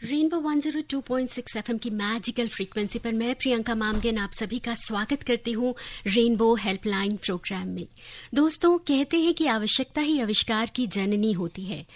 Rainbow 102.6 FM की magical frequency पर मैं प्रियंका मामगन आप सभी का स्वागत करती हूँ रेनबो हेल्पलाइन प्रोग्राम में। दोस्तों, कहते हैं कि आवश्यकता ही आविष्कार की जननी होती है।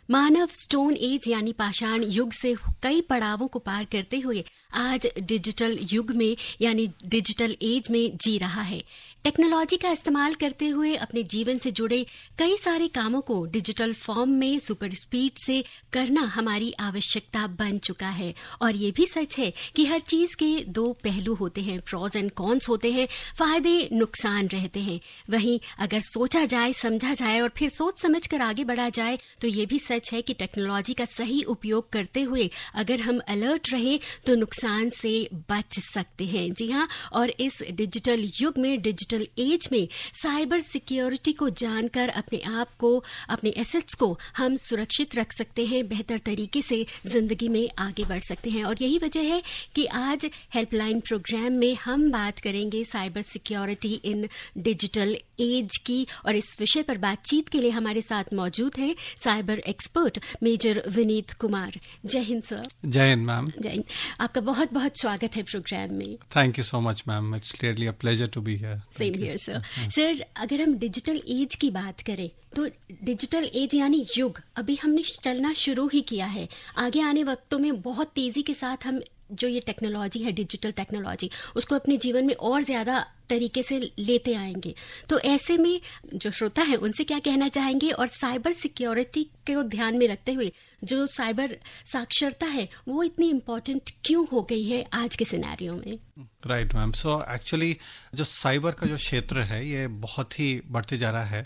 मानव स्टोन एज यानी पाषाण युग से कई पड़ावों को पार करते हुए आज डिजिटल युग में यानी डिजिटल एज में जी रहा है। टेक्नोलॉजी का इस्तेमाल करते हुए अपने जीवन से जुड़े कई सारे कामों को डिजिटल फॉर्म में सुपर स्पीड से करना हमारी आवश्यकता बन चुका है। और ये भी सच है कि हर चीज के दो पहलू होते हैं, प्रॉज एंड कॉन्स होते हैं, फायदे नुकसान रहते हैं। वहीं अगर सोचा जाए, समझा जाए और फिर सोच समझ कर आगे बढ़ा जाए तो ये भी सच है कि टेक्नोलॉजी का सही उपयोग करते हुए अगर हम अलर्ट रहें तो नुकसान से बच सकते हैं। जी हाँ, और इस डिजिटल युग में, डिजिटल एज में साइबर सिक्योरिटी को जानकर अपने आप को, अपने एसेट्स को हम सुरक्षित रख सकते हैं, बेहतर तरीके से जिंदगी में आगे बढ़ सकते हैं। और यही वजह है कि आज हेल्पलाइन प्रोग्राम में हम बात करेंगे cyber security in digital as की। और इस विषय पर बातचीत के लिए हमारे साथ मौजूद हैं cyber expert major Vineet Kumar. Jai Hind sir. जय हिंद मैम। जय हिंद। आपका बहुत बहुत स्वागत है प्रोग्राम में। Thank you so much ma'am, it's really a pleasure to be here. Same here sir. Sir, अगर हम डिजिटल एज की बात करें तो डिजिटल एज यानी युग अभी हमने चलना शुरू ही किया है। आगे आने वक्तों में बहुत तेजी के साथ हम जो ये टेक्नोलॉजी है, डिजिटल टेक्नोलॉजी, उसको अपने जीवन में और ज्यादा तरीके से लेते आएंगे। तो ऐसे में जो श्रोता है उनसे क्या कहना चाहेंगे, और साइबर सिक्योरिटी को ध्यान में रखते हुए जो साइबर साक्षरता है वो इतनी इम्पोर्टेंट क्यों हो गई है आज के सिनेरियो में? Right ma'am. सो एक्चुअली जो साइबर का जो क्षेत्र है ये बहुत ही बढ़ते जा रहा है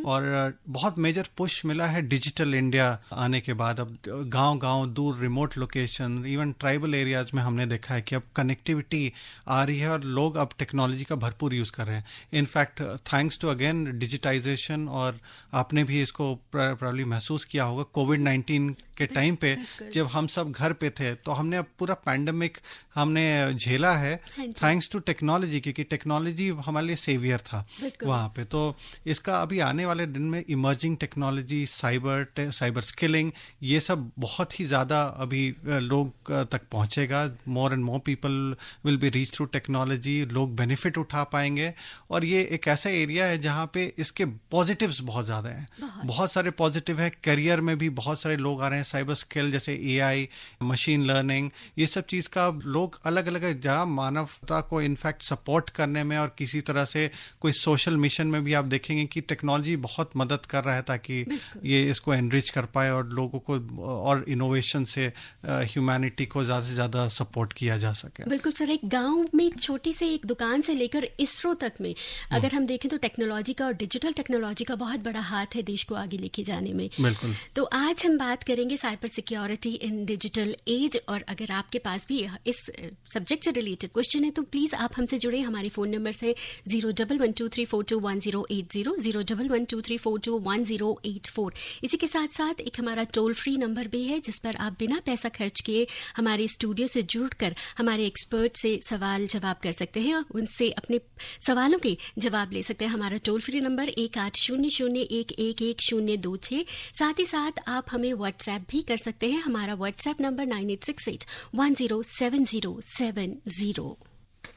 और बहुत मेजर पुश मिला है डिजिटल इंडिया आने के बाद। अब गांव-गांव, दूर remote location, even tribal areas में हमने देखा है कि अब कनेक्टिविटी आ रही है और लोग अब टेक्नोलॉजी का भरपूर यूज कर रहे हैं। In fact thanks to again digitization, और आपने भी इसको प्रॉब्ली महसूस किया होगा कोविड-19 के टाइम पे जब हम सब घर पे थे तो हमने अब पूरा पैंडेमिक हमने झेला है थैंक्स टू टेक्नोलॉजी, क्योंकि टेक्नोलॉजी हमारे लिए सेवियर था वहाँ पे। तो इसका अभी आने वाले दिन में इमर्जिंग टेक्नोलॉजी, साइबर स्किलिंग, ये सब बहुत ही ज़्यादा अभी लोग तक पहुँचेगा। More and more people will be reach through technology, लोग बेनिफिट उठा पाएंगे। और ये एक ऐसा एरिया है जहाँ पे इसके पॉजिटिव्स बहुत ज़्यादा हैं, बहुत सारे पॉजिटिव है। करियर में भी बहुत सारे लोग आ रहे हैं, साइबर स्किल जैसे एआई, मशीन लर्निंग, ये सब चीज़ का लोग अलग अलग जहाँ मानवता को इनफैक्ट सपोर्ट करने में और किसी तरह से कोई सोशल मिशन में भी आप देखेंगे कि टेक्नोलॉजी बहुत मदद कर रहा है ताकि ये इसको एनरिच कर पाए और लोगों को और इनोवेशन से ह्यूमैनिटी को ज़्यादा से ज़्यादा सपोर्ट किया जा सके। बिल्कुल सर। एक गांव में छोटी से एक दुकान से लेकर इसरो तक में अगर हम देखें तो टेक्नोलॉजी का और डिजिटल टेक्नोलॉजी का बहुत बड़ा हाथ है देश को आगे लेके जाने में। बिल्कुल। तो आज हम बात करेंगे cyber security in digital age. और अगर आपके पास भी इस सब्जेक्ट से रिलेटेड क्वेश्चन है तो प्लीज आप हमसे जुड़े। हमारे फोन नंबर से 01123421080, 01123421084। इसी के साथ साथ एक हमारा टोल फ्री नंबर भी है जिस पर आप बिना पैसा खर्च किए हमारे स्टूडियो से जुड़कर हमारे एक्सपर्ट से सवाल जवाब कर सकते हैं और उनसे अपने सवालों के जवाब ले सकते हैं। हमारा टोल फ्री नंबर 1800111026। साथ ही साथ आप हमें व्हाट्सएप भी कर सकते हैं। हमारा व्हाट्सएप नंबर 9868107070।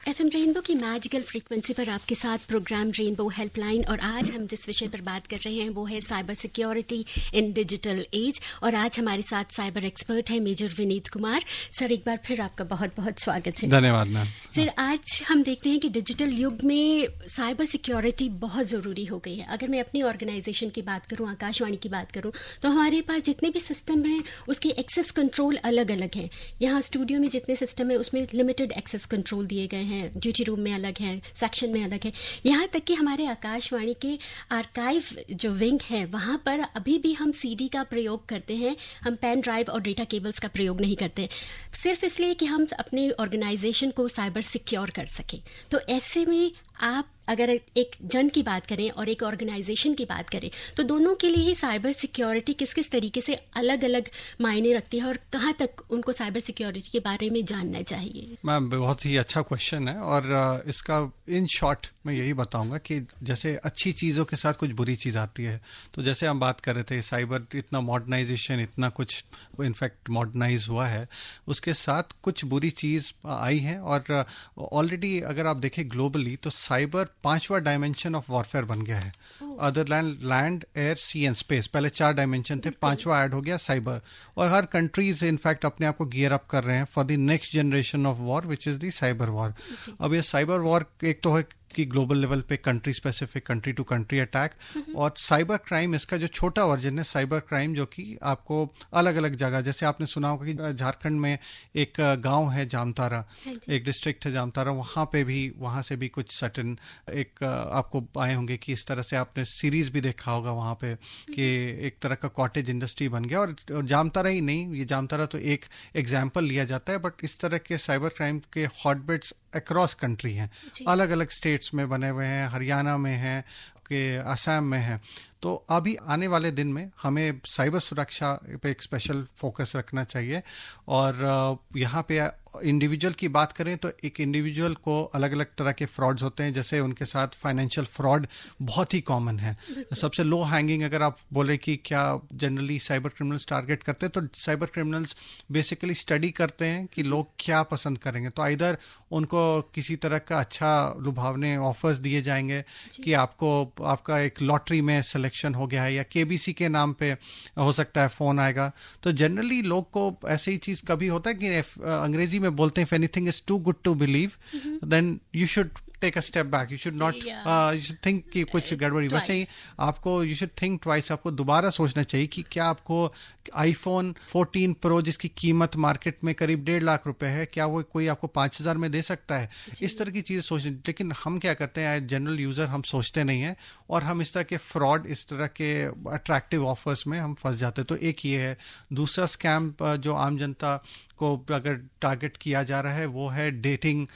एफएम रेनबो की मैजिकल फ्रीक्वेंसी पर आपके साथ प्रोग्राम रेनबो हेल्पलाइन। और आज हम जिस विषय पर बात कर रहे हैं वो है cyber security in digital age. और आज हमारे साथ साइबर एक्सपर्ट है मेजर विनीत कुमार। सर, एक बार फिर आपका बहुत बहुत स्वागत है। धन्यवाद मैम। सर, आज हम देखते हैं कि डिजिटल युग में साइबर सिक्योरिटी बहुत ज़रूरी हो गई है। अगर मैं अपनी ऑर्गेनाइजेशन की बात करूँ, आकाशवाणी की बात करूँ, तो हमारे पास जितने भी सिस्टम हैं उसके एक्सेस कंट्रोल अलग अलग हैं। यहाँ स्टूडियो में जितने सिस्टम है उसमें लिमिटेड एक्सेस कंट्रोल दिए गए हैं, ड्यूटी रूम में अलग है, सेक्शन में अलग है। यहाँ तक कि हमारे आकाशवाणी के आर्काइव जो विंग है वहाँ पर अभी भी हम सीडी का प्रयोग करते हैं, हम पेन ड्राइव और डेटा केबल्स का प्रयोग नहीं करते, सिर्फ इसलिए कि हम अपने ऑर्गेनाइजेशन को साइबर सिक्योर कर सकें। तो ऐसे में आप अगर एक जन की बात करें और एक ऑर्गेनाइजेशन की बात करें तो दोनों के लिए ही साइबर सिक्योरिटी किस किस तरीके से अलग अलग मायने रखती है और कहाँ तक उनको साइबर सिक्योरिटी के बारे में जानना चाहिए? मैम बहुत ही अच्छा क्वेश्चन है और इसका इन शॉर्ट मैं यही बताऊंगा कि जैसे अच्छी चीज़ों के साथ कुछ बुरी चीज़ आती है, तो जैसे हम बात कर रहे थे साइबर इतना मॉडर्नाइजेशन इतना कुछ इनफैक्ट मॉडर्नाइज हुआ है, उसके साथ कुछ बुरी चीज़ आई है और ऑलरेडी अगर आप देखें ग्लोबली तो साइबर 5वां डायमेंशन ऑफ वॉरफेयर बन गया है। Other land air sea and space, पहले 4 डायमेंशन थे, 5वां ऐड हो गया साइबर। और हर कंट्रीज इनफैक्ट अपने आप को गियर अप कर रहे हैं for the next generation of war which is the cyber war. अब ये साइबर वॉर एक तो है कि ग्लोबल लेवल पे country specific country to country attack, और साइबर क्राइम इसका जो छोटा वर्जन है साइबर क्राइम जो कि आपको अलग अलग जगह, जैसे आपने सुना होगा कि झारखंड में एक गांव है जामतारा, एक डिस्ट्रिक्ट है जामतारा, वहाँ से भी कुछ सर्टेन एक आपको आए होंगे कि इस तरह से आपने सीरीज भी देखा होगा वहाँ पे कि एक तरह का कॉटेज इंडस्ट्री बन गया। और जामतारा ही नहीं, ये जामतारा तो एक एग्जाम्पल लिया जाता है, बट इस तरह के साइबर क्राइम के हॉटबेड्स अक्रॉस कंट्री हैं, अलग अलग स्टेट्स में बने हुए हैं, हरियाणा में हैं, के असम में हैं। तो अभी आने वाले दिन में हमें साइबर सुरक्षा पे एक स्पेशल फोकस रखना चाहिए। और यहाँ पे इंडिविजुअल की बात करें तो एक इंडिविजुअल को अलग अलग तरह के फ्रॉड्स होते हैं, जैसे उनके साथ फाइनेंशियल फ्रॉड बहुत ही कॉमन है। सबसे लो हैंगिंग अगर आप बोले कि क्या जनरली साइबर क्रिमिनल्स टारगेट करते हैं, तो साइबर क्रिमिनल्स बेसिकली स्टडी करते हैं कि लोग क्या पसंद करेंगे। तो इधर उनको किसी तरह का अच्छा लुभावने ऑफर्स दिए जाएंगे कि आपका एक लॉटरी में सिलेक्शन हो गया है, या केबीसी के नाम पे हो सकता है फोन आएगा। तो जनरली लोग को ऐसी ही चीज कभी होता है कि अंग्रेजी में बोलते हैं if anything is too good to believe then you should take a step back, you should not, you should think कि कुछ गड़बड़ी। वैसे ही आपको यू शुड थिंक ट्वाइस, आपको दोबारा सोचना चाहिए कि क्या आपको आईफोन 14 प्रो जिसकी कीमत मार्केट में करीब 1.5 लाख रुपए है, क्या वो कोई आपको 5,000 में दे सकता है? इस तरह की चीजें सोचनी। लेकिन हम क्या करते हैं, जनरल यूजर हम सोचते नहीं है, और हम इस तरह के फ्रॉड, इस तरह के अट्रैक्टिव ऑफर्स में हम फंस जाते हैं। तो एक ये है। दूसरा स्कैम जो आम जनता को अगर टारगेट किया जा रहा है वो है डेटिंग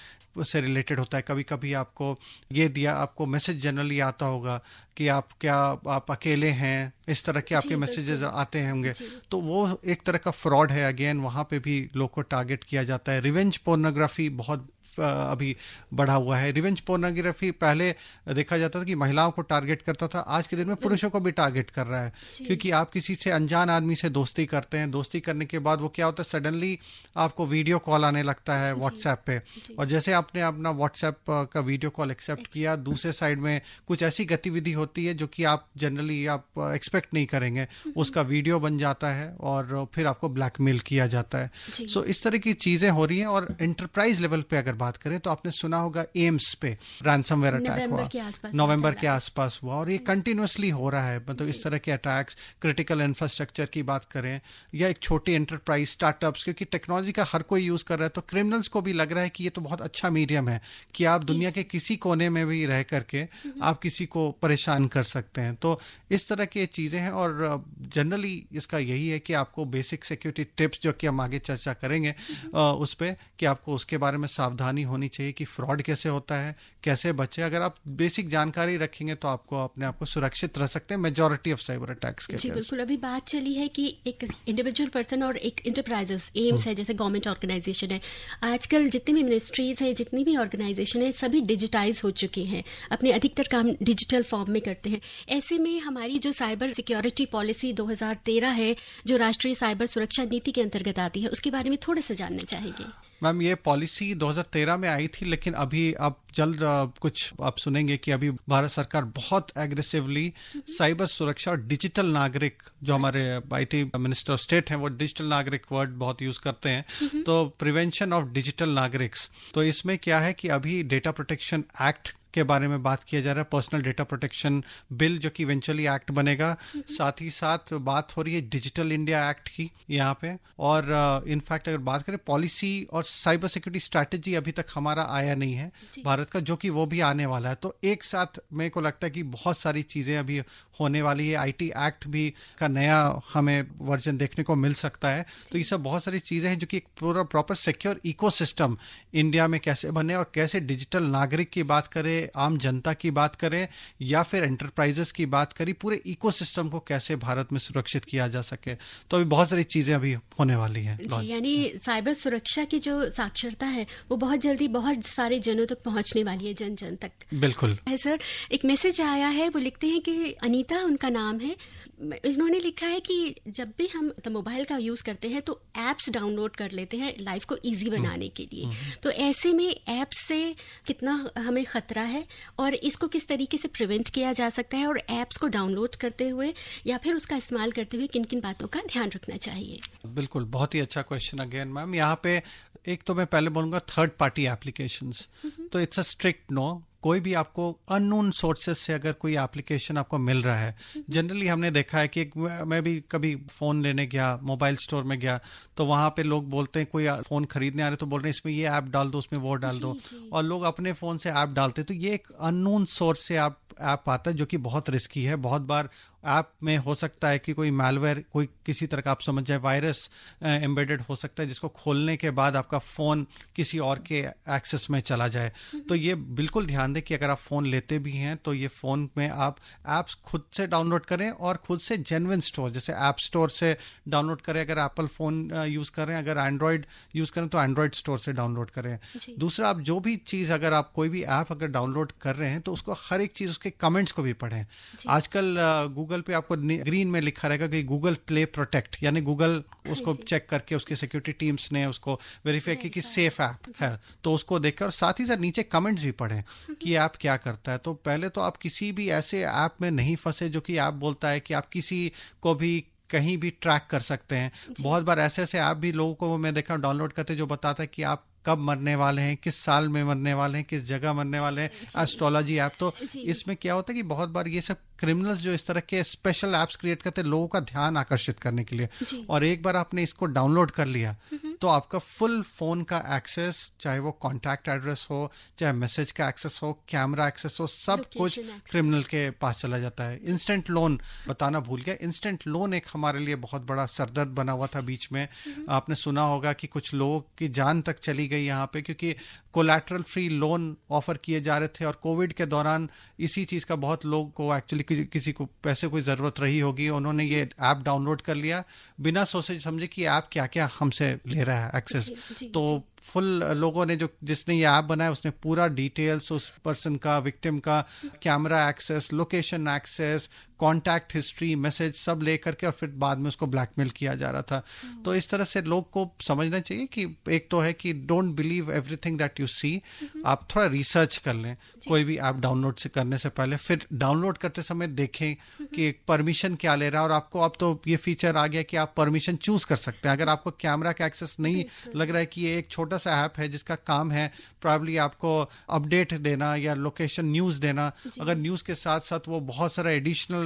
से रिलेटेड होता है। कभी कभी आपको ये दिया, आपको मैसेज जनरली आता होगा कि आप अकेले हैं, इस तरह के आपके मैसेजेस आते होंगे, तो वो एक तरह का फ्रॉड है। अगेन वहाँ पे भी लोग को टारगेट किया जाता है। रिवेंज पोर्नोग्राफी बहुत अभी बढ़ा हुआ है। रिवेंज पोर्नोग्राफी पहले देखा जाता था कि महिलाओं को टारगेट करता था, आज के दिन में पुरुषों को भी टारगेट कर रहा है, क्योंकि आप किसी से अनजान आदमी से दोस्ती करते हैं, दोस्ती करने के बाद वो क्या होता है, सडनली आपको वीडियो कॉल आने लगता है व्हाट्सएप पे, और जैसे आपने अपना व्हाट्सएप का वीडियो कॉल एक्सेप्ट किया, दूसरे साइड में कुछ ऐसी गतिविधि होती है जो कि आप जनरली आप एक्सपेक्ट नहीं करेंगे, उसका वीडियो बन जाता है और फिर आपको ब्लैकमेल किया जाता है। सो इस तरह की चीजें हो रही हैं। और एंटरप्राइज लेवल पे अगर बात करें तो आपने सुना होगा एम्स पे रैंसमवेयर अटैक हुआ, नवंबर के आसपास हुआ, और ये कंटिन्यूसली हो रहा है। मतलब इस तरह के अटैक्स, क्रिटिकल इंफ्रास्ट्रक्चर की बात करें या एक छोटी एंटरप्राइज, स्टार्टअप्स, क्योंकि टेक्नोलॉजी का हर कोई यूज कर रहा है, तो क्रिमिनल्स को भी लग रहा है कि ये तो बहुत अच्छा मीडियम है कि आप दुनिया के किसी कोने में भी रह करके आप किसी को परेशान कर सकते हैं। तो इस तरह की चीजें हैं, और जनरली इसका यही है कि आपको बेसिक सिक्योरिटी टिप्स जो कि हम आगे चर्चा करेंगे उस पर, कि आपको उसके बारे में सावधानी होनी चाहिए कि फ्रॉड कैसे होता है, कैसे बचे। अगर आप बेसिक जानकारी रखेंगे तो आपको अपने आप को सुरक्षित रह सकते हैं मेजॉरिटी ऑफ साइबर अटैक्स के। जी बिल्कुल। अभी बात चली है कि एक इंडिविजुअल पर्सन और एक इंटरप्राइजेस, एम्स है जैसे गवर्नमेंट ऑर्गेनाइजेशन है, आजकल जितनी भी मिनिस्ट्रीज है, जितनी भी ऑर्गेनाइजेशन है, सभी डिजिटाइज हो चुके हैं, अपने अधिकतर काम डिजिटल फॉर्म में करते हैं। ऐसे में हमारी जो साइबर सिक्योरिटी पॉलिसी 2013 है, जो राष्ट्रीय साइबर सुरक्षा नीति के अंतर्गत आती है, उसके बारे में थोड़ा सा जानना चाहेंगे। मैम ये पॉलिसी 2013 में आई थी, लेकिन अभी अब जल्द कुछ आप सुनेंगे कि अभी भारत सरकार बहुत एग्रेसिवली साइबर सुरक्षा और डिजिटल नागरिक, जो हमारे आईटी मिनिस्टर ऑफ स्टेट हैं वो डिजिटल नागरिक वर्ड बहुत यूज करते हैं, तो प्रिवेंशन ऑफ डिजिटल नागरिक्स। तो इसमें क्या है कि अभी डेटा प्रोटेक्शन एक्ट के बारे में बात किया जा रहा है, पर्सनल डेटा प्रोटेक्शन बिल जो कि इवेंचुअली एक्ट बनेगा, साथ ही साथ बात हो रही है डिजिटल इंडिया एक्ट की यहाँ पे। और इनफैक्ट अगर बात करें पॉलिसी और साइबर सिक्योरिटी स्ट्रैटेजी, अभी तक हमारा आया नहीं है भारत का, जो कि वो भी आने वाला है। तो एक साथ मेरे को लगता है कि बहुत सारी चीजें अभी होने वाली है, IT एक्ट भी का नया हमें वर्जन देखने को मिल सकता है। तो ये सब बहुत सारी चीज़ें हैं जो कि एक पूरा प्रॉपर सिक्योर इकोसिस्टम इंडिया में कैसे बने और कैसे डिजिटल नागरिक की बात करें, आम जनता की बात करें या फिर एंटरप्राइजेस की बात करें, पूरे इकोसिस्टम को कैसे भारत में सुरक्षित किया जा सके। तो अभी बहुत सारी चीज़ें अभी होने वाली हैं जी, यानी साइबर सुरक्षा की जो साक्षरता है वो बहुत जल्दी बहुत सारे जनों तक पहुंचने वाली है, जन जन तक। बिल्कुल है सर, एक मैसेज आया है, वो लिखते हैं कि अनीता उनका नाम है, उन्होंने लिखा है कि जब भी हम मोबाइल का यूज़ करते हैं तो ऐप्स डाउनलोड कर लेते हैं लाइफ को इजी बनाने के लिए। तो ऐसे में ऐप्स से कितना हमें खतरा है और इसको किस तरीके से प्रिवेंट किया जा सकता है, और ऐप्स को डाउनलोड करते हुए या फिर उसका इस्तेमाल करते हुए किन किन बातों का ध्यान रखना चाहिए? बिल्कुल, बहुत ही अच्छा क्वेश्चन अगेन मैम। यहाँ पे एक तो मैं पहले बोलूँगा थर्ड पार्टी एप्लीकेशंस, तो इट्स अ स्ट्रिक्ट नो। कोई भी आपको अननोन सोर्सेज से अगर कोई एप्लीकेशन आपको मिल रहा है, जनरली हमने देखा है कि मैं भी कभी फ़ोन लेने गया, मोबाइल स्टोर में गया, तो वहाँ पे लोग बोलते हैं, कोई फ़ोन खरीदने आ रहे तो बोल रहे हैं इसमें ये ऐप डाल दो, उसमें वो डाल दो, और लोग अपने फ़ोन से ऐप डालते हैं। तो ये एक अननोन सोर्स से ऐप आता है जो कि बहुत रिस्की है। बहुत बार ऐप में हो सकता है कि कोई मैलवेयर, कोई किसी तरह का आप समझ जाए वायरस एम्बेडेड हो सकता है, जिसको खोलने के बाद आपका फ़ोन किसी और के एक्सेस में चला जाए। तो ये बिल्कुल ध्यान दें कि अगर आप फ़ोन लेते भी हैं तो ये फ़ोन में आप ऐप्स खुद से डाउनलोड करें और खुद से जेन्युइन स्टोर, जैसे ऐप स्टोर से डाउनलोड करें। अगर एप्पल फ़ोन यूज़ कर रहे हैं, अगर एंड्रॉयड यूज़ करें तो एंड्रॉयड स्टोर से डाउनलोड करें। दूसरा, आप जो भी चीज़, अगर आप कोई भी ऐप अगर डाउनलोड कर रहे हैं तो उसको हर एक चीज़, उसके कमेंट्स को भी पढ़ें। आजकल गूगल पे आपको ग्रीन में लिखा रहेगा कि गूगल प्ले प्रोटेक्ट, यानी गूगल उसको चेक करके उसके सिक्योरिटी टीम्स ने उसको वेरीफाई किया कि सेफ ऐप है, तो उसको देखकर, और साथ ही साथ नीचे कमेंट्स भी पढ़ें कि ऐप क्या करता है। तो पहले तो आप किसी भी ऐसे ऐप में नहीं फंसे जो कि ऐप बोलता है कि आप किसी को भी कहीं भी ट्रैक कर सकते हैं। बहुत बार ऐसे ऐसे ऐप भी लोगों को मैं देखा डाउनलोड करते जो बताता है कि आप कब मरने वाले हैं, किस साल में मरने वाले हैं, किस जगह मरने वाले हैं, एस्ट्रोलॉजी ऐप। तो इसमें क्या होता है कि बहुत बार ये सब क्रिमिनल्स जो इस तरह के स्पेशल ऐप्स क्रिएट करते हैं लोगों का ध्यान आकर्षित करने के लिए, और एक बार आपने इसको डाउनलोड कर लिया तो आपका फुल फोन का एक्सेस, चाहे वो कॉन्टैक्ट एड्रेस हो, चाहे मैसेज का एक्सेस हो, कैमरा एक्सेस हो, सब कुछ क्रिमिनल के पास चला जाता है। इंस्टेंट लोन बताना भूल गया, इंस्टेंट लोन एक हमारे लिए बहुत बड़ा सरदर्द बना हुआ था बीच में। आपने सुना होगा कि कुछ लोगों की जान तक चली गई यहाँ पे, क्योंकि कोलैटरल फ्री लोन ऑफर किए जा रहे थे, और कोविड के दौरान इसी चीज़ का बहुत लोग को एक्चुअली किसी को पैसे कोई ज़रूरत रही होगी, उन्होंने ये ऐप डाउनलोड कर लिया बिना सोचे समझे कि ऐप क्या क्या हमसे ले रहा है एक्सेस। तो फुल लोगों ने, जो जिसने ये ऐप बनाया उसने पूरा डिटेल्स उस पर्सन का, विक्टिम का, camera access, location access, contact history, message सब ले करके, और फिर बाद में उसको ब्लैकमेल किया जा रहा था। तो इस तरह से लोग को समझना चाहिए कि एक तो है कि don't believe everything that you see, आप थोड़ा रिसर्च कर लें कोई भी ऐप डाउनलोड से करने से पहले। फिर डाउनलोड करते समय देखें कि परमिशन क्या ले रहा है, और आपको अब तो ये फीचर आ गया कि आप परमिशन चूज कर सकते हैं। अगर आपको कैमरा का एक्सेस नहीं लग रहा है कि ये एक छोटा सा ऐप है जिसका काम है प्रॉब्ली आपको अपडेट देना या लोकेशन न्यूज़ देना, अगर न्यूज़ के साथ साथ वो बहुत सारा एडिशनल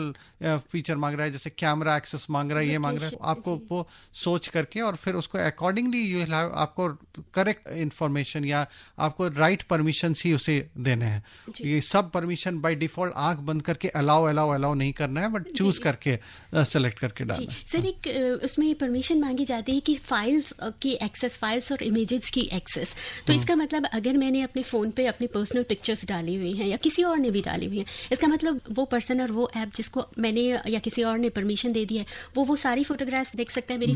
फीचर मांग रहा है, जैसे कैमरा एक्सेस मांग रहा है, ये मांग रहा है, आपको वो सोच करके और फिर उसको अकॉर्डिंगली यू विल हैव, आपको करेक्ट इंफॉर्मेशन या आपको राइट परमिशन ही उसे देने हैं। ये सब परमिशन बाय डिफॉल्ट आंख बंद करके अलाउ नहीं करना है, बट चूज करके सेलेक्ट करके डालना है। सर, एक उसमें परमिशन मांगी जाती है कि फाइल्स की एक्सेस, फाइल्स और इमेजेस की एक्सेस। तो इसका मतलब अगर मैंने अपने फोन पे अपनी पर्सनल पिक्चर्स डाली हुई हैं या किसी और ने भी डाली हुई हैं, इसका मतलब वो पर्सन और वो ऐप जिसको मैंने या किसी और ने परमिशन दे दी है वो सारी फोटोग्राफ्स देख सकता है मेरी।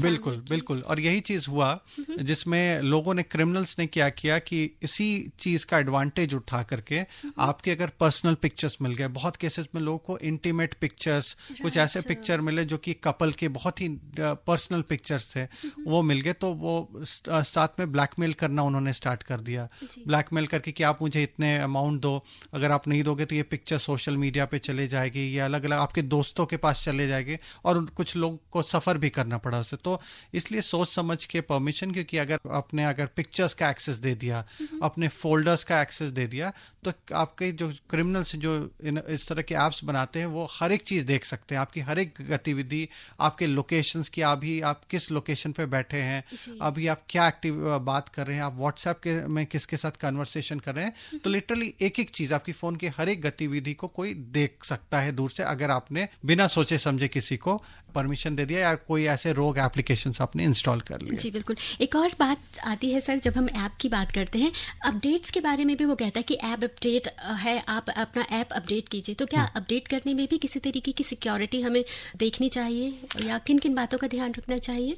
बिल्कुल। और यही चीज हुआ जिसमें लोगों ने, क्रिमिनल्स ने क्या किया कि इसी चीज का एडवांटेज उठा करके आपके अगर पर्सनल पिक्चर्स मिल गए, बहुत केसेस में लोगों को इंटीमेट पिक्चर्स, कुछ ऐसे पिक्चर मिले जो कि कपल के बहुत ही पर्सनल पिक्चर्स थे, वो मिल गए, तो वो साथ में ब्लैकमेल करना उन्होंने स्टार्ट कर दिया। ब्लैकमेल करके कि आप मुझे इतने अमाउंट दो, अगर आप नहीं दोगे तो ये पिक्चर सोशल मीडिया पे चले जाएगी या अलग अलग आपके दोस्तों के पास चले जाएंगे, और कुछ लोग को सफर भी करना पड़ा उससे। तो इसलिए सोच समझ के परमिशन, क्योंकि अगर पिक्चर्स का एक्सेस दे दिया, अपने फोल्डर्स का एक्सेस दे दिया, तो आपके जो क्रिमिनल्स जो इस तरह के ऐप्स बनाते हैं वो हर एक चीज देख सकते हैं, आपकी हर एक गतिविधि, आपके लोकेशंस की, अभी आप किस लोकेशन पे बैठे हैं, अभी आप क्या एक्टिव बात कर कर रहे हैं, आप व्हाट्सएप के में किसके साथ कन्वर्सेशन कर रहे हैं, तो लिटरली एक एक चीज आपकी फोन की हर एक गतिविधि को कोई देख सकता है दूर से, अगर आपने बिना सोचे समझे किसी को परमिशन दे दिया या कोई ऐसे रोग एप्लीकेशंस आपने इंस्टॉल कर लिए। जी बिल्कुल। एक और बात आती है सर, जब हम ऐप की बात करते हैं, अपडेट्स के बारे में भी वो कहता है कि ऐप अपडेट है, आप अपना ऐप अपडेट कीजिए, तो क्या अपडेट करने में भी किसी तरीके की सिक्योरिटी हमें देखनी चाहिए या किन किन बातों का ध्यान रखना चाहिए?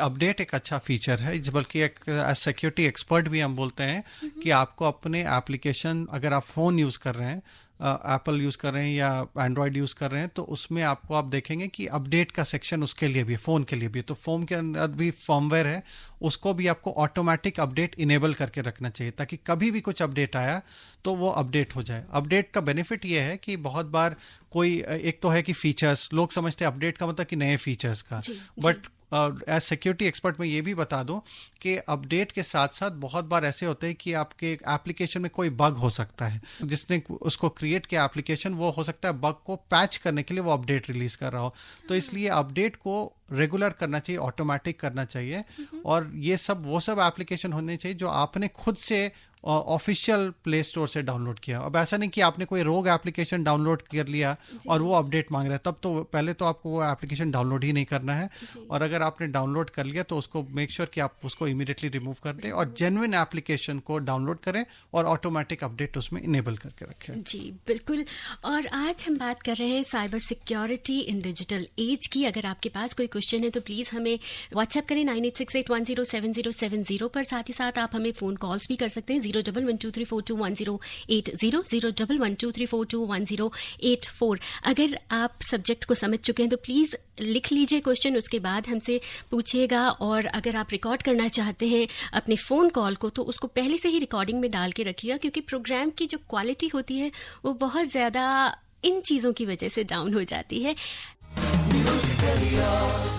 अपडेट एक अच्छा फीचर है, बल्कि एक सिक्योरिटी एक्सपर्ट भी हम बोलते हैं कि आपको अपने एप्लीकेशन, अगर आप फोन यूज कर रहे हैं, एप्पल यूज कर रहे हैं या एंड्रॉयड यूज कर रहे हैं, तो उसमें आपको आप देखेंगे कि अपडेट का सेक्शन उसके लिए भी है, फोन के लिए भी। तो फोन के अंदर भी फर्मवेयर है, उसको भी आपको ऑटोमेटिक अपडेट इनेबल करके रखना चाहिए, ताकि कभी भी कुछ अपडेट आया तो वो अपडेट हो जाए। अपडेट का बेनिफिट ये है कि बहुत बार कोई, एक तो है कि फीचर्स, लोग समझते हैं अपडेट का मतलब कि नए फीचर्स का, बट एज सिक्योरिटी एक्सपर्ट मैं ये भी बता दूं कि अपडेट के साथ साथ बहुत बार ऐसे होते हैं कि आपके एप्लीकेशन में कोई बग हो सकता है, जिसने उसको क्रिएट किया एप्लीकेशन, वो हो सकता है बग को पैच करने के लिए वो अपडेट रिलीज कर रहा हो। तो इसलिए अपडेट को रेगुलर करना चाहिए, ऑटोमेटिक करना चाहिए, और ये सब वो सब एप्लीकेशन होने चाहिए जो आपने खुद से ऑफिशियल प्ले स्टोर से डाउनलोड किया। अब ऐसा नहीं कि आपने कोई रोग एप्लीकेशन डाउनलोड कर लिया और वो अपडेट मांग रहा है, तब तो पहले तो आपको वो एप्लीकेशन डाउनलोड ही नहीं करना है, और अगर आपने डाउनलोड कर लिया तो उसको मेक श्योर कि आप उसको इमीडिएटली रिमूव कर दें और जेन्युइन एप्लीकेशन को डाउनलोड करें और ऑटोमेटिक अपडेट उसमें इनेबल करके रखें। जी बिल्कुल। और आज हम बात कर रहे हैं cyber security in digital as की। अगर आपके पास कोई क्वेश्चन है तो प्लीज हमें व्हाट्सएप करें 9868107070 पर। साथ ही साथ आप हमें फोन कॉल्स भी कर सकते हैं 01123421080 01123421084। अगर आप सब्जेक्ट को समझ चुके हैं तो प्लीज लिख लीजिए क्वेश्चन, उसके बाद हमसे पूछिएगा। और अगर आप रिकॉर्ड करना चाहते हैं अपने फोन कॉल को तो उसको पहले से ही रिकॉर्डिंग में डाल के रखिएगा, क्योंकि प्रोग्राम की जो क्वालिटी होती है वो बहुत ज्यादा इन चीजों की वजह से डाउन हो जाती है।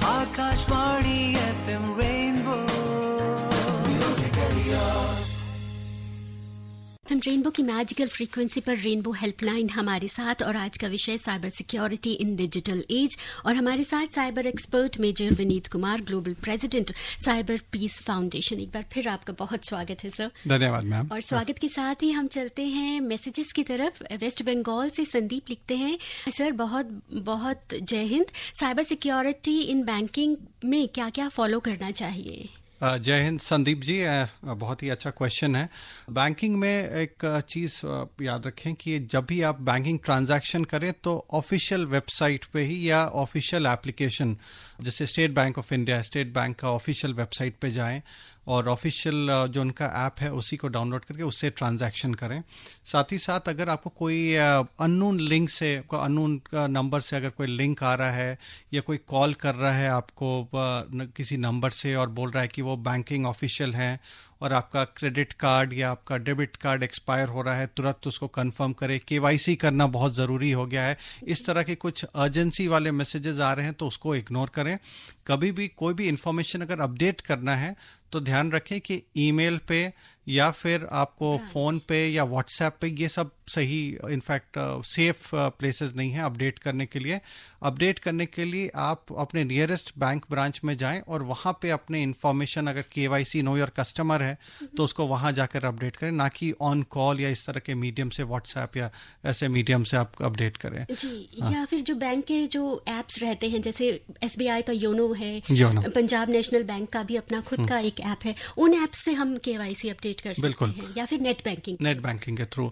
आकाशवाणी FM रेनबो, रेनबो की मैजिकल फ्रीक्वेंसी पर रेनबो हेल्पलाइन हमारे साथ, और आज का विषय cyber security in digital age. और हमारे साथ cyber expert major Vineet Kumar, global president cyber peace foundation. एक बार फिर आपका बहुत स्वागत है सर। धन्यवाद मैम। और स्वागत के साथ ही हम चलते हैं मैसेजेस की तरफ। वेस्ट बंगाल से संदीप लिखते हैं, सर बहुत बहुत जय Hind. Cyber security in banking में क्या क्या फॉलो करना चाहिए? जय हिंद संदीप जी, बहुत ही अच्छा क्वेश्चन है। बैंकिंग में एक चीज़ याद रखें कि जब भी आप बैंकिंग ट्रांजैक्शन करें तो ऑफिशियल वेबसाइट पे ही या ऑफिशियल एप्लीकेशन, जैसे state bank of India, state bank का ऑफिशियल वेबसाइट पे जाएं और ऑफिशियल जो उनका ऐप है उसी को डाउनलोड करके उससे ट्रांजैक्शन करें। साथ ही साथ अगर आपको कोई अननोन लिंक से, अननोन नंबर से अगर कोई लिंक आ रहा है या कोई कॉल कर रहा है आपको किसी नंबर से और बोल रहा है कि वो बैंकिंग ऑफिशियल है और आपका क्रेडिट कार्ड या आपका डेबिट कार्ड एक्सपायर हो रहा है, तुरंत उसको कंफर्म करें। KYC करना बहुत ज़रूरी हो गया है। इस तरह के कुछ अर्जेंसी वाले मैसेजेस आ रहे हैं तो उसको इग्नोर करें। कभी भी कोई भी इंफॉर्मेशन अगर अपडेट करना है तो ध्यान रखें कि ईमेल पे या फिर आपको फ़ोन पे या व्हाट्सएप पे, ये सब सही, इनफैक्ट सेफ प्लेसेस नहीं है अपडेट करने के लिए। अपडेट करने के लिए आप अपने नियरेस्ट बैंक ब्रांच में जाएं और वहाँ पे अपने इन्फॉर्मेशन, अगर KYC नो योर कस्टमर है तो उसको वहाँ जाकर अपडेट करें, ना कि ऑन कॉल या इस तरह के मीडियम से, व्हाट्सएप या ऐसे मीडियम से आप अपडेट करें जी। या फिर जो बैंक के जो एप्स रहते हैं, जैसे SBI का योनो है, पंजाब नेशनल बैंक का भी अपना खुद का एक ऐप है, उन ऐप्स से हम KYC अपडेट कर सकते हैं, या फिर नेट बैंकिंग के थ्रू।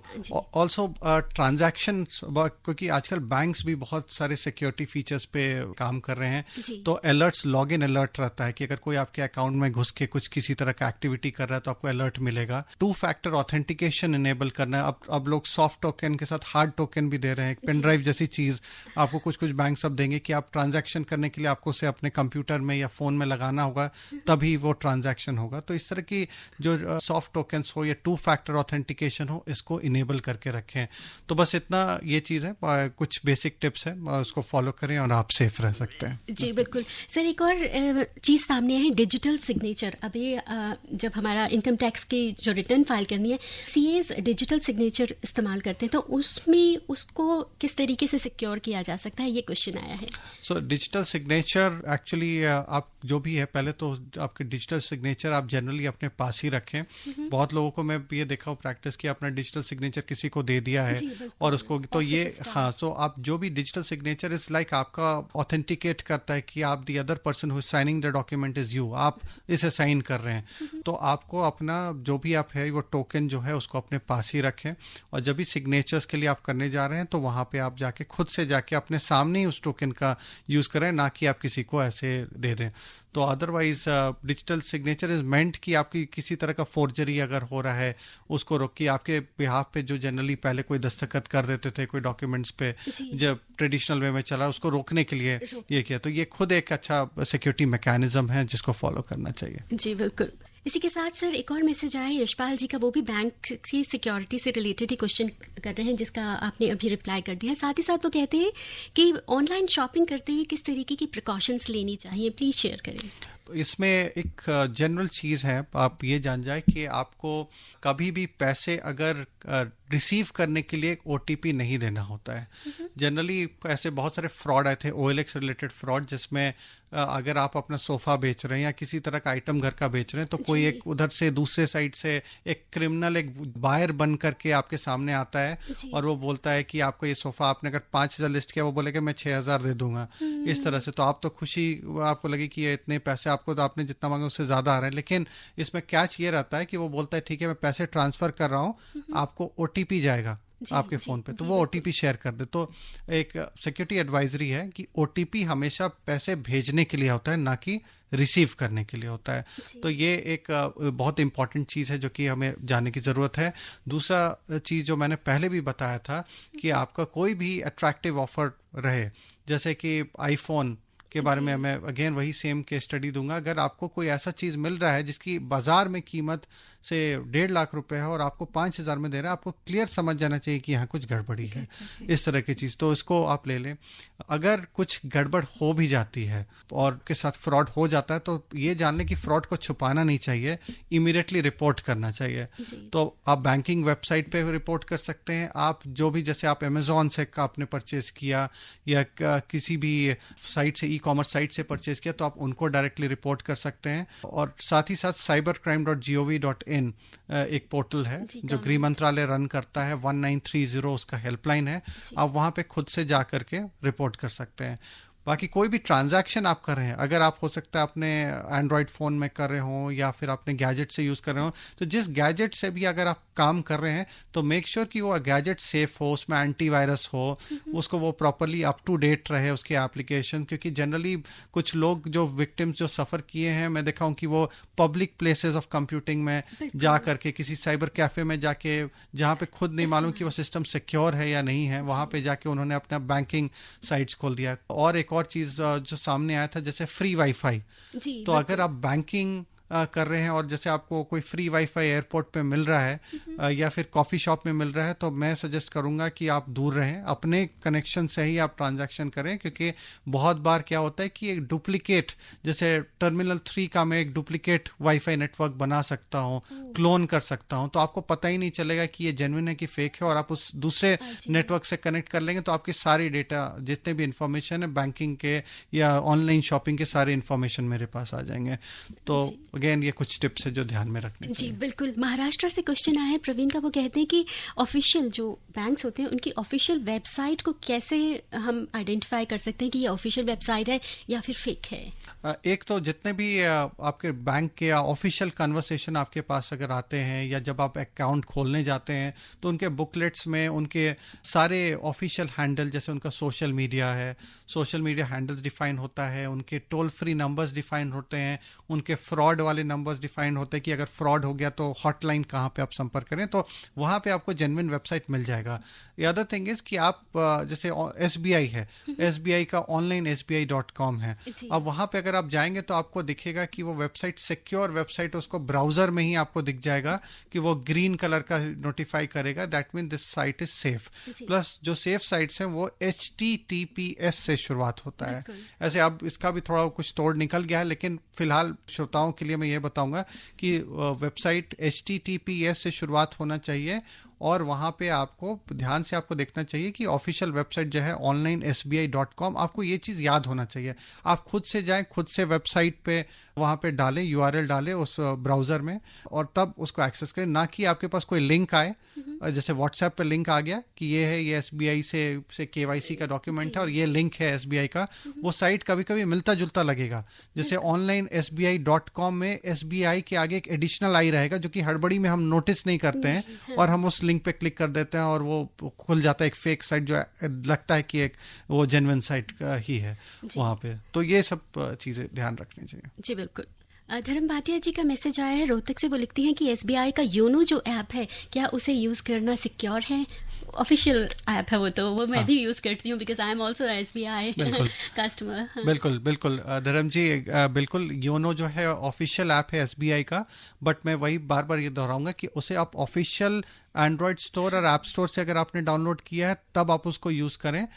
ऑल्सो ट्रांजैक्शन, क्योंकि आजकल बैंक्स भी बहुत सारे सिक्योरिटी फीचर्स पे काम कर रहे हैं, तो अलर्ट्स, लॉग इन अलर्ट रहता है कि अगर कोई आपके अकाउंट में घुस के कुछ किसी तरह का एक्टिविटी कर रहा है तो आपको अलर्ट मिलेगा। 2 फैक्टर ऑथेंटिकेशन इनेबल करना है। अब लोग सॉफ्ट टोकन के साथ हार्ड टोकन भी दे रहे हैं, पेन ड्राइव जैसी चीज आपको कुछ बैंक सब देंगे कि आप ट्रांजैक्शन करने के लिए आपको उसे अपने कंप्यूटर में या फोन में लगाना होगा, तभी वो ट्रांजैक्शन होगा। तो इस तरह की जो सॉफ्ट सॉफ्ट टोकन्स हो या 2 फैक्टर ऑथेंटिकेशन हो, इसको इनेबल करके रखें। तो बस इतना ये चीज़ है, कुछ बेसिक टिप्स है, उसको फॉलो करें और आप सेफ रह सकते हैं। जी बिल्कुल सर। एक और चीज़ सामने है, डिजिटल सिग्नेचर। अभी जब हमारा इनकम टैक्स की जो रिटर्न फाइल करनी है, सीएस डिजिटल सिग्नेचर इस्तेमाल करते हैं, तो उसमें उसको किस तरीके से सिक्योर किया जा सकता है, ये क्वेश्चन आया है। सो डिजिटल सिग्नेचर एक्चुअली आप जो भी है, पहले तो आपके डिजिटल सिग्नेचर आप जनरली अपने पास ही रखें। बहुत लोगों को मैं ये देखा हूँ प्रैक्टिस की, अपना डिजिटल सिग्नेचर किसी को दे दिया है और उसको तो ये हाँ, सो आप जो भी डिजिटल सिग्नेचर इज लाइक आपका ऑथेंटिकेट करता है कि आप the other person who is signing the document is you, आप इसे साइन कर रहे हैं। तो आपको अपना जो भी आप है वो टोकन जो है उसको अपने पास ही रखें, और जब भी सिग्नेचर्स के लिए आप करने जा रहे हैं तो वहां पे आप जाके खुद से जाके अपने सामने ही उस टोकन का यूज करें, ना कि आप किसी को ऐसे दे दें। तो otherwise digital signature is meant कि आपकी किसी तरह का फोर्जरी अगर हो रहा है उसको रोक के आपके बिहाफ पे जो जनरली पहले कोई दस्तखत कर देते थे कोई डॉक्यूमेंट्स पे, जब ट्रेडिशनल वे में चला, उसको रोकने के लिए ये किया। तो ये खुद एक अच्छा सिक्योरिटी मैकेनिज्म है जिसको फॉलो करना चाहिए। जी बिल्कुल। इसी के साथ सर एक और मैसेज आया यशपाल जी का, वो भी बैंक की सिक्योरिटी से रिलेटेड ही क्वेश्चन कर रहे हैं, जिसका आपने अभी रिप्लाई कर दिया। साथ ही साथ वो कहते हैं कि ऑनलाइन शॉपिंग करते हुए किस तरीके की प्रिकॉशंस लेनी चाहिए, प्लीज शेयर करें। इसमें एक जनरल चीज़ है, आप ये जान जाए कि आपको कभी भी पैसे अगर रिसीव करने के लिए OTP नहीं देना होता है। जनरली ऐसे बहुत सारे फ्रॉड आए थे, OLX रिलेटेड फ्रॉड, जिसमें अगर आप अपना सोफा बेच रहे हैं या किसी तरह का आइटम घर का बेच रहे हैं तो कोई एक उधर से दूसरे साइड से एक क्रिमिनल एक बायर बन करके आपके सामने आता है और वो बोलता है कि आपको ये सोफा आपने अगर 5,000 लिस्ट किया, वो बोलेगा मैं 6,000 दे दूंगा। इस तरह से तो आप तो खुशी आपको लगे कि ये इतने पैसे आपको, तो आपने जितना मांगा उससे ज्यादा आ रहे हैं। लेकिन इसमें कैच ये रहता है कि वो बोलता है ठीक है मैं पैसे ट्रांसफर कर रहा हूँ, आपको OTP जाएगा आपके फोन पे, तो वो OTP शेयर कर दे। तो एक सिक्योरिटी एडवाइजरी है कि OTP हमेशा पैसे भेजने के लिए होता है, ना कि रिसीव करने के लिए होता है। तो ये एक बहुत इंपॉर्टेंट चीज़ है जो कि हमें जानने की ज़रूरत है। दूसरा चीज़ जो मैंने पहले भी बताया था कि आपका कोई भी अट्रैक्टिव ऑफर रहे, जैसे कि आईफोन के बारे में मैं अगेन वही सेम केस स्टडी दूंगा। अगर आपको कोई ऐसा चीज मिल रहा है जिसकी बाजार में कीमत से 1.5 लाख रुपए है और आपको 5,000 में दे रहा है, आपको क्लियर समझ जाना चाहिए कि यहाँ कुछ गड़बड़ी है, इस तरह की चीज, तो इसको आप ले लें। अगर कुछ गड़बड़ हो भी जाती है और के साथ फ्रॉड हो जाता है तो ये जान लें कि फ्रॉड को छुपाना नहीं चाहिए, इमीडिएटली रिपोर्ट करना चाहिए। तो आप बैंकिंग वेबसाइट पे रिपोर्ट कर सकते हैं, आप जो भी, जैसे आप अमेजोन से आपने परचेज किया या किसी भी साइट से, ई-कॉमर्स साइट से परचेज किया, तो आप उनको डायरेक्टली रिपोर्ट कर सकते हैं। और साथ ही साथ cybercrime.gov.in एक पोर्टल है जो गृह मंत्रालय रन करता है, 1930 उसका हेल्पलाइन है, आप वहां पे खुद से जा करके रिपोर्ट कर सकते हैं। बाकी कोई भी ट्रांजैक्शन आप कर रहे हैं, अगर आप हो सकता है अपने एंड्रॉयड फ़ोन में कर रहे हो या फिर अपने गैजेट से यूज़ कर रहे हो, तो जिस गैजेट से भी अगर आप काम कर रहे हैं तो मेक श्योर कि वो गैजेट सेफ हो, उसमें एंटीवायरस हो, उसको वो प्रॉपरली अप टू डेट रहे उसकी एप्लीकेशन। क्योंकि जनरली कुछ लोग जो विक्टिम्स जो सफ़र किए हैं, मैं देखा हूँ कि वो पब्लिक प्लेसेस ऑफ कंप्यूटिंग में जा करके, किसी साइबर कैफ़े में जाके, जहाँ पे खुद नहीं मालूम कि वो सिस्टम सिक्योर है या नहीं है, वहाँ पे जाके उन्होंने अपना बैंकिंग साइट्स खोल दिया। और एक और चीज जो सामने आया था, जैसे फ्री वाईफाई, तो अगर आप बैंकिंग कर रहे हैं और जैसे आपको कोई फ्री वाईफाई एयरपोर्ट पे मिल रहा है या फिर कॉफी शॉप में मिल रहा है, तो मैं सजेस्ट करूंगा कि आप दूर रहें, अपने कनेक्शन से ही आप ट्रांजैक्शन करें। क्योंकि बहुत बार क्या होता है कि एक डुप्लीकेट, जैसे टर्मिनल 3 का मैं एक डुप्लीकेट वाईफाई नेटवर्क बना सकता हूँ, क्लोन कर सकता हूँ, तो आपको पता ही नहीं चलेगा कि ये जेन्युइन है कि फेक है, और आप उस दूसरे नेटवर्क से कनेक्ट कर लेंगे तो आपकी सारी डेटा, जितने भी इंफॉर्मेशन है बैंकिंग के या ऑनलाइन शॉपिंग के, सारे इंफॉर्मेशन मेरे पास आ जाएंगे। तो अगेन ये कुछ टिप्स है जो ध्यान में रखने चाहिए। जी बिल्कुल। महाराष्ट्र से क्वेश्चन आया है प्रवीण का, वो कहते हैं कि ऑफिशियल जो बैंक्स होते हैं उनकी ऑफिशियल वेबसाइट को कैसे हम आइडेंटिफाई कर सकते हैं कि ये ऑफिशियल वेबसाइट है या फिर फेक है? एक तो जितने भी आपके बैंक के ऑफिशियल कन्वर्सेशन आपके पास अगर आते हैं या जब आप अकाउंट खोलने जाते हैं तो उनके बुकलेट्स में उनके सारे ऑफिशियल हैंडल, जैसे उनका सोशल मीडिया है, सोशल मीडिया हैंडल्स डिफाइन होता है, उनके टोल फ्री नंबर्स डिफाइन होते हैं, उनके फ्रॉड वाले नंबर्स डिफाइंड होते हैं कि अगर फ्रॉड हो गया तो हॉटलाइन कहाँ पे आप संपर्क करें, तो वहाँ पे आपको जेन्युइन वेबसाइट मिल जाएगा। द अदर थिंग इज कि आप जैसे SBI है, SBI का ऑनलाइन SBI.com है, अब वहाँ पे अगर आप जाएंगे तो आपको दिखेगा कि वो वेबसाइट सिक्योर वेबसाइट, उसको ब्राउजर में ही आपको दिख जाएगा कि वो ग्रीन कलर का नोटिफाई करेगा, that mean this site is safe. Plus जो सेफ साइट्स हैं वो HTTPS से शुरुआत होता है। ऐसे अब इसका भी थोड़ा कुछ तोड़ निकल गया है, लेकिन फिलहाल श्रोताओं के लिए मैं ये बताऊंगा कि वेबसाइट HTTPS से शुरुआत होना चाहिए, और वहाँ पे आपको ध्यान से आपको देखना चाहिए कि ऑफिशियल वेबसाइट जो है ऑनलाइन SBI.com, आपको ये चीज़ याद होना चाहिए। आप खुद से जाएं, खुद से वेबसाइट पे वहाँ पे डालें, URL डालें उस ब्राउज़र में, और तब उसको एक्सेस करें, ना कि आपके पास कोई लिंक आए, जैसे व्हाट्सएप पे लिंक आ गया कि ये है, ये SBI से KYC का डॉक्यूमेंट है और ये लिंक है SBI का। वो साइट कभी कभी मिलता जुलता लगेगा, जैसे ऑनलाइन SBI.com में SBI के आगे एक एडिशनल आई रहेगा, जो कि हड़बड़ी में हम नोटिस नहीं करते हैं और हम उस लिंक पे क्लिक कर देते हैं और वो खुल जाता है एक फेक साइट, जो लगता है कि एक वो जेन्युइन साइट का ही है वहाँ पे। तो ये सब चीज़ें ध्यान रखनी चाहिए। जी बिल्कुल। धर्म भाटिया जी का मैसेज आया है, रोहतक से। वो लिखती हैं कि SBI का योनो जो ऐप है, क्या उसे यूज करना सिक्योर है? ऑफिशियल ऐप है वो मैं भी यूज करती हूँ, because I am also SBI customer. बिल्कुल बिल्कुल धर्म जी, बिल्कुल योनो जो है ऑफिशियल ऐप है SBI का, बट मैं वही बार बार ये दोहराऊंगा कि उसे आप ऑफिशियल एंड्रॉयड स्टोर और ऐप स्टोर से अगर आपने डाउनलोड किया है तब आप उसको यूज़ करें,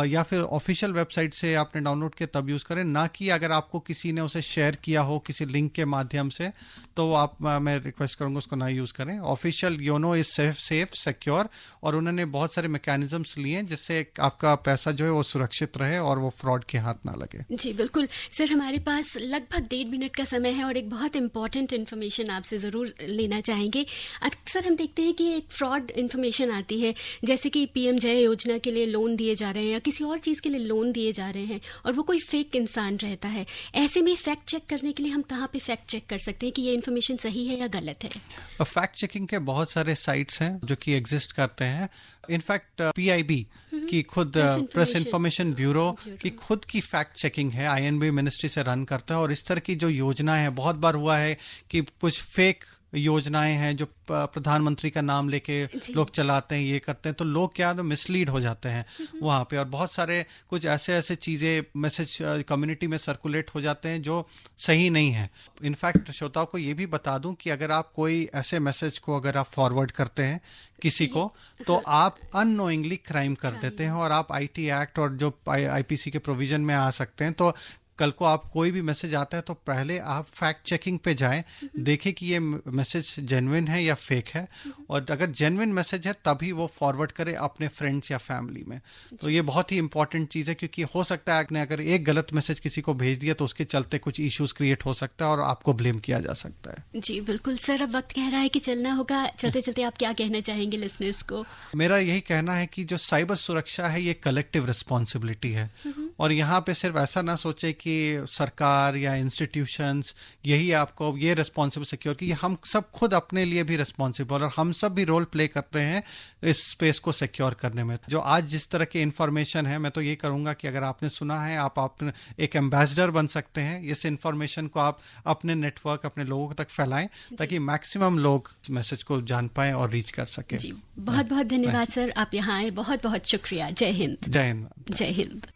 या फिर ऑफिशियल वेबसाइट से आपने डाउनलोड किया तब यूज़ करें, ना कि अगर आपको किसी ने उसे शेयर किया हो किसी लिंक के माध्यम से, तो आप मैं रिक्वेस्ट करूंगा उसको ना यूज़ करें। Official YONO is safe secure, और उन्होंने बहुत सारे मैकेनिज्म्स लिए हैं जिससे आपका पैसा जो है वो सुरक्षित रहे और वो फ्रॉड के हाथ ना लगे। जी बिल्कुल सर, हमारे पास लगभग 1.5 मिनट का समय है और एक बहुत इंपॉर्टेंट इन्फॉर्मेशन आपसे ज़रूर लेना चाहेंगे। अक्सर हम देखते हैं कि एक फ्रॉड इन्फॉर्मेशन आती है, जैसे कि PM जय योजना के लिए लोन दिए जा रहे हैं या किसी और चीज़ के लिए लोन दिए जा रहे हैं, और वो कोई फेक इंसान रहता है। ऐसे में फैक्ट चेक करने के लिए हम कहाँ पे फैक्ट चेक कर सकते हैं कि ये इन्फॉर्मेशन सही है या गलत है? फैक्ट चेकिंग के बहुत सारे साइट्स हैं जो कि एग्जिस्ट करते हैं। इनफैक्ट PIB की खुद प्रेस इंफॉर्मेशन ब्यूरो की खुद की फैक्ट चेकिंग है, INB मिनिस्ट्री से रन करता है, और इस तरह की जो योजनाएं हैं, बहुत बार हुआ है कि कुछ फेक योजनाएं हैं जो प्रधानमंत्री का नाम लेके लोग चलाते हैं, ये करते हैं, तो लोग क्या मिसलीड हो जाते हैं वहाँ पे, और बहुत सारे कुछ ऐसे चीज़ें मैसेज कम्युनिटी में सर्कुलेट हो जाते हैं जो सही नहीं है। इनफैक्ट श्रोताओं को ये भी बता दूं कि अगर आप कोई ऐसे मैसेज को अगर आप फॉरवर्ड करते हैं किसी को, तो आप अननोइंगली क्राइम कर देते हैं और आप IT एक्ट और जो IPC के प्रोविजन में आ सकते हैं। तो कल को आप कोई भी मैसेज आता है तो पहले आप फैक्ट चेकिंग पे जाएं, देखें कि ये मैसेज जेन्युइन है या फेक है, और अगर जेन्युइन मैसेज है तभी वो फॉरवर्ड करें अपने फ्रेंड्स या फैमिली में। तो ये बहुत ही इंपॉर्टेंट चीज़ है, क्योंकि हो सकता है आपने अगर एक गलत मैसेज किसी को भेज दिया तो उसके चलते कुछ इश्यूज क्रिएट हो सकता है और आपको ब्लेम किया जा सकता है। जी बिल्कुल सर, अब वक्त कह रहा है कि चलना होगा। चलते चलते आप क्या कहना चाहेंगे लिसनर्स को? मेरा यही कहना है कि जो साइबर सुरक्षा है ये कलेक्टिव रिस्पॉन्सिबिलिटी है, और यहाँ पे सिर्फ ऐसा ना सोचे कि सरकार या इंस्टीट्यूशंस यही आपको ये रिस्पॉन्सिबल सिक्योर, कि हम सब खुद अपने लिए भी रिस्पॉन्सिबल, और हम सब भी रोल प्ले करते हैं इस स्पेस को सिक्योर करने में। जो आज जिस तरह की इंफॉर्मेशन है, मैं तो ये करूँगा कि अगर आपने सुना है, आप एक एम्बेसडर बन सकते हैं। इस इंफॉर्मेशन को आप अपने नेटवर्क, अपने लोगों तक फैलाएं ताकि मैक्सिमम लोग इस मैसेज को जान पाएं और रीच कर सकें। जी बहुत बहुत धन्यवाद सर, आप यहाँ आए, बहुत बहुत शुक्रिया। जय हिंद। जय हिंद। जय हिंद।